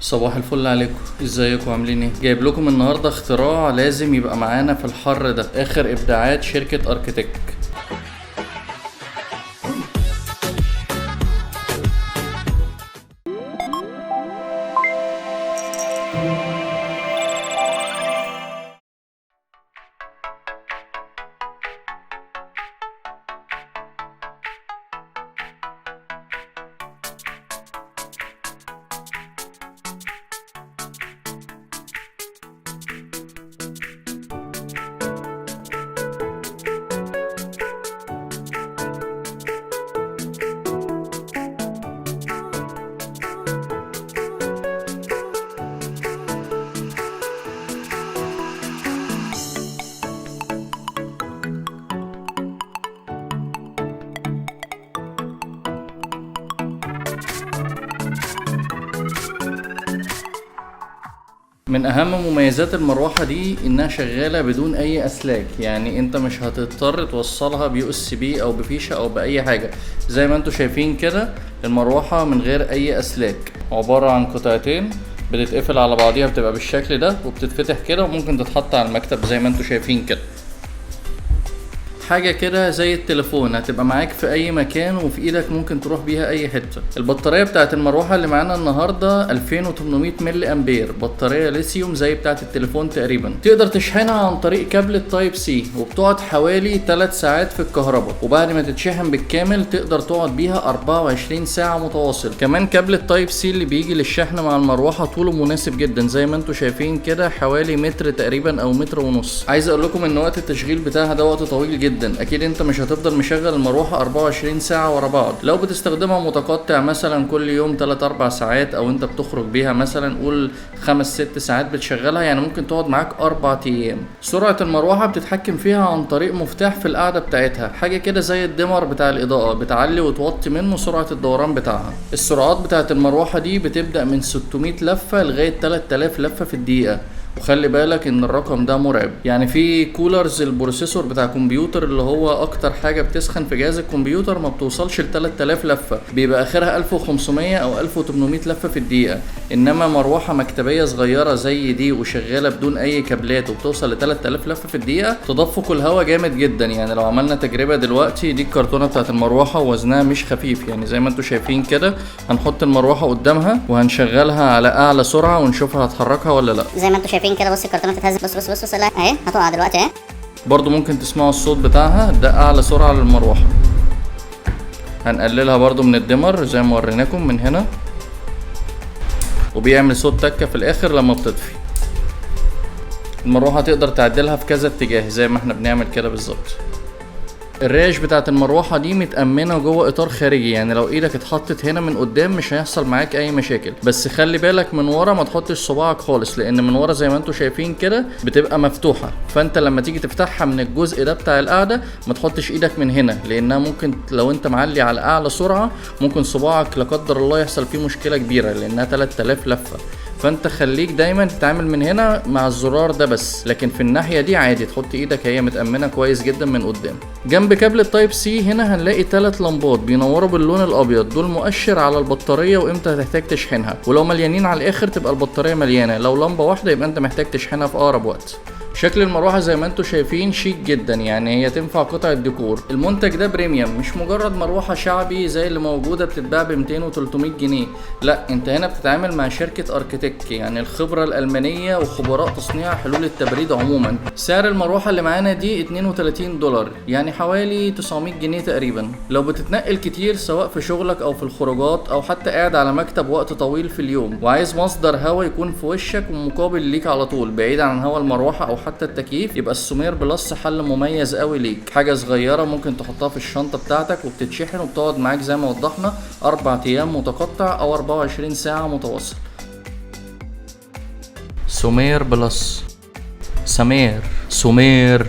صباح الفل عليكم، ازيكم عاملين ايه؟ جايب لكم النهارده اختراع لازم يبقى معانا في الحر ده، اخر ابداعات شركة اركيتك. من اهم مميزات المروحة دي انها شغالة بدون اي اسلاك، يعني انت مش هتضطر توصلها بيو اس بي او بفيشة او باي حاجة. زي ما انتوا شايفين كده المروحة من غير اي اسلاك، عبارة عن قطعتين بتتقفل على بعضيها، بتبقى بالشكل ده وبتتفتح كده وممكن تتحط على المكتب زي ما انتوا شايفين كده. حاجة كده زي التليفون، هتبقى معاك في اي مكان وفي ايدك، ممكن تروح بيها اي حتة. البطارية بتاعت المروحة اللي معانا النهاردة 2800 ملي امبير، بطارية ليثيوم زي بتاعت التليفون تقريبا. تقدر تشحنها عن طريق كابل التايب سي، وبتقعد حوالي 3 ساعات في الكهرباء، وبعد ما تتشحن بالكامل تقدر تقعد بيها 24 ساعة متواصل. كمان كابل التايب سي اللي بيجي للشحن مع المروحة طوله مناسب جدا زي ما انتوا شايفين كده، حوالي متر تقريبا او متر ونص. عايز اقول لكم ان وقت التشغيل بتاعها ده وقت طويل جدا. اكيد انت مش هتفضل مشغل المروحه 24 ساعه ورا بعض. لو بتستخدمها متقطع مثلا كل يوم 3 4 ساعات، او انت بتخرج بيها مثلا قول 5 6 ساعات بتشغلها، يعني ممكن تقعد معاك 4 ايام. سرعه المروحه بتتحكم فيها عن طريق مفتاح في القاعده بتاعتها، حاجه كده زي الدمر بتاع الاضاءه، بتعلي وتوطي منه سرعه الدوران بتاعها. السرعات بتاعت المروحه دي بتبدا من 600 لفه لغايه 3000 لفه في الدقيقه. وخلي بالك ان الرقم ده مرعب، يعني في كولرز البروسيسور بتاع كمبيوتر اللي هو اكتر حاجه بتسخن في جهاز الكمبيوتر ما بتوصلش ل 3000 لفه، بيبقى اخرها 1500 او 1800 لفه في الدقيقه. انما مروحه مكتبيه صغيره زي دي وشغاله بدون اي كابلات وبتوصل ل 3000 لفه في الدقيقه، تدفق الهواء جامد جدا. يعني لو عملنا تجربه دلوقتي، دي الكرتونه بتاعت المروحه ووزنها مش خفيف، يعني زي ما انتوا شايفين كده. هنحط المروحه قدامها وهنشغلها على اعلى سرعه ونشوفها هتحركها ولا لا. زي ما انتوا شايفين كده، بص الكرتونه بتتهز، بص لا اهي هتقع دلوقتي اهي. برضو ممكن تسمعوا الصوت بتاعها، ده اعلى سرعه للمروحه. هنقللها برضو من الدمر زي ما وريناكم من هنا، وبيعمل صوت تكه في الاخر لما بتطفي. المروحه تقدر تعدلها في كذا اتجاه زي ما احنا بنعمل كده بالظبط. الريش بتاعت المروحة دي متأمنة جوه اطار خارجي، يعني لو ايدك اتحطت هنا من قدام مش هيحصل معاك اي مشاكل. بس خلي بالك من ورا ما تحطش صباعك خالص، لان من ورا زي ما انتوا شايفين كده بتبقى مفتوحة، فانت لما تيجي تفتحها من الجزء ده بتاع القاعدة ما تحطش ايدك من هنا، لانها ممكن لو انت معلي على اعلى سرعة ممكن صباعك لا قدر الله يحصل فيه مشكلة كبيرة، لانها 3000 لفة. فانت خليك دايما تتعامل من هنا مع الزرار ده بس، لكن في الناحيه دي عادي تحط ايدك، هي متامنه كويس جدا من قدام. جنب كابل التايب سي هنا هنلاقي 3 لمبات بينوروا باللون الابيض، دول مؤشر على البطاريه وامتى هتحتاج تشحنها، ولو مليانين على الاخر تبقى البطاريه مليانه، لو لمبه واحده يبقى انت محتاج تشحنها في اقرب وقت. شكل المروحه زي ما انتوا شايفين شيك جدا، يعني هي تنفع قطعه ديكور. المنتج ده بريميوم، مش مجرد مروحه شعبي زي اللي موجوده بتتباع ب 200 و 300 جنيه، لا انت هنا بتتعامل مع شركه اركيتك، يعني الخبره الالمانيه وخبراء تصنيع حلول التبريد عموما. سعر المروحه اللي معانا دي 32 دولار، يعني حوالي 900 جنيه تقريبا. لو بتتنقل كتير سواء في شغلك او في الخروجات او حتى قاعد على مكتب وقت طويل في اليوم وعايز مصدر هواء يكون في وشك ومقابل ليك على طول بعيد عن هواء المروحه او حتى التكييف، يبقى السومير بلس حل مميز قوي ليك. حاجه صغيره ممكن تحطها في الشنطه بتاعتك وبتتشحن وبتقعد معاك زي ما وضحنا 4 ايام متقطع او 24 ساعه متواصل. سومير بلس، سمير، سومير.